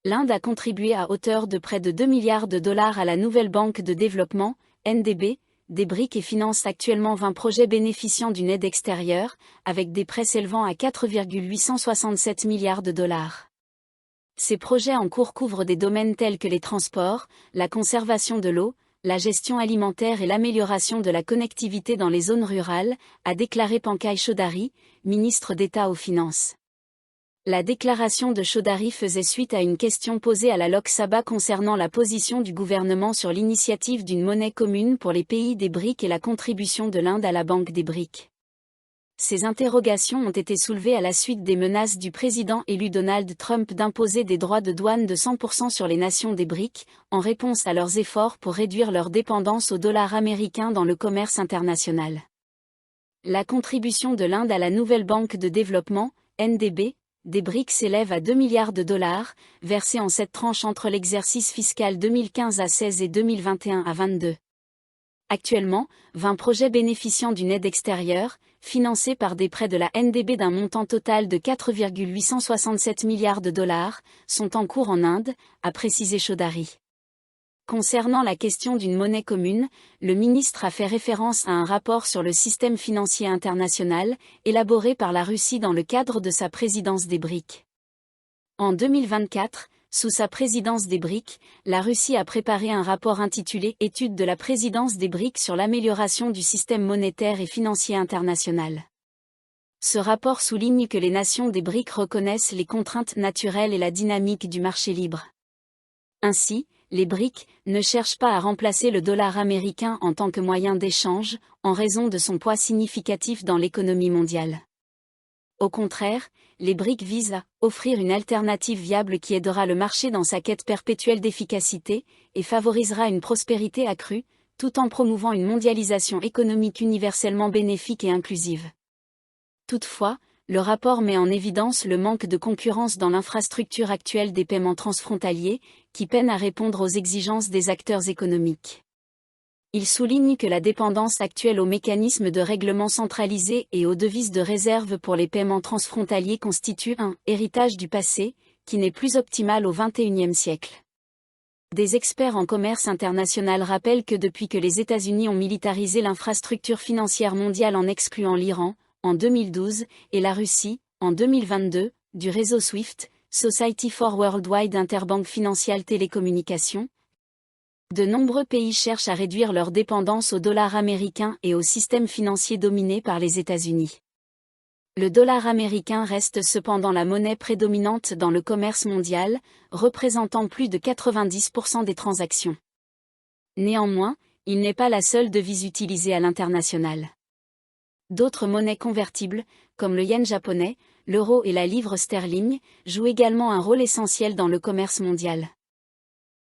l'Inde a contribué à hauteur de près de 2 milliards de dollars à la nouvelle banque de développement, NDB, des BRICS et finance actuellement 20 projets bénéficiant d'une aide extérieure, avec des prêts s'élevant à 4,867 milliards de dollars. Ces projets en cours couvrent des domaines tels que les transports, la conservation de l'eau, la gestion alimentaire et l'amélioration de la connectivité dans les zones rurales, a déclaré Pankaj Chaudhary, ministre d'État aux Finances. La déclaration de Chaudhary faisait suite à une question posée à la Lok Sabha concernant la position du gouvernement sur l'initiative d'une monnaie commune pour les pays des BRICS et la contribution de l'Inde à la Banque des BRICS. Ces interrogations ont été soulevées à la suite des menaces du président élu Donald Trump d'imposer des droits de douane de 100% sur les nations des BRICS, en réponse à leurs efforts pour réduire leur dépendance au dollar américain dans le commerce international. La contribution de l'Inde à la nouvelle banque de développement, NDB, des BRICS s'élève à 2 milliards de dollars, versés en 7 tranches entre l'exercice fiscal 2015 à 16 et 2021 à 22. Actuellement, 20 projets bénéficiant d'une aide extérieure, financés par des prêts de la NDB d'un montant total de 4,867 milliards de dollars, sont en cours en Inde, a précisé Chaudhary. Concernant la question d'une monnaie commune, le ministre a fait référence à un rapport sur le système financier international, élaboré par la Russie dans le cadre de sa présidence des BRICS. En 2024, sous sa présidence des BRICS, la Russie a préparé un rapport intitulé « Étude de la présidence des BRICS sur l'amélioration du système monétaire et financier international ». Ce rapport souligne que les nations des BRICS reconnaissent les contraintes naturelles et la dynamique du marché libre. Ainsi, les BRICS ne cherchent pas à remplacer le dollar américain en tant que moyen d'échange, en raison de son poids significatif dans l'économie mondiale. Au contraire, les BRICS visent à offrir une alternative viable qui aidera le marché dans sa quête perpétuelle d'efficacité et favorisera une prospérité accrue, tout en promouvant une mondialisation économique universellement bénéfique et inclusive. Toutefois, le rapport met en évidence le manque de concurrence dans l'infrastructure actuelle des paiements transfrontaliers, qui peine à répondre aux exigences des acteurs économiques. Il souligne que la dépendance actuelle aux mécanismes de règlement centralisés et aux devises de réserve pour les paiements transfrontaliers constitue un héritage du passé, qui n'est plus optimal au XXIe siècle. Des experts en commerce international rappellent que depuis que les États-Unis ont militarisé l'infrastructure financière mondiale en excluant l'Iran, en 2012, et la Russie, en 2022, du réseau SWIFT, Society for Worldwide Interbank Financial Télécommunications, de nombreux pays cherchent à réduire leur dépendance au dollar américain et au système financier dominé par les États-Unis. Le dollar américain reste cependant la monnaie prédominante dans le commerce mondial, représentant plus de 90% des transactions. Néanmoins, il n'est pas la seule devise utilisée à l'international. D'autres monnaies convertibles, comme le yen japonais, l'euro et la livre sterling, jouent également un rôle essentiel dans le commerce mondial.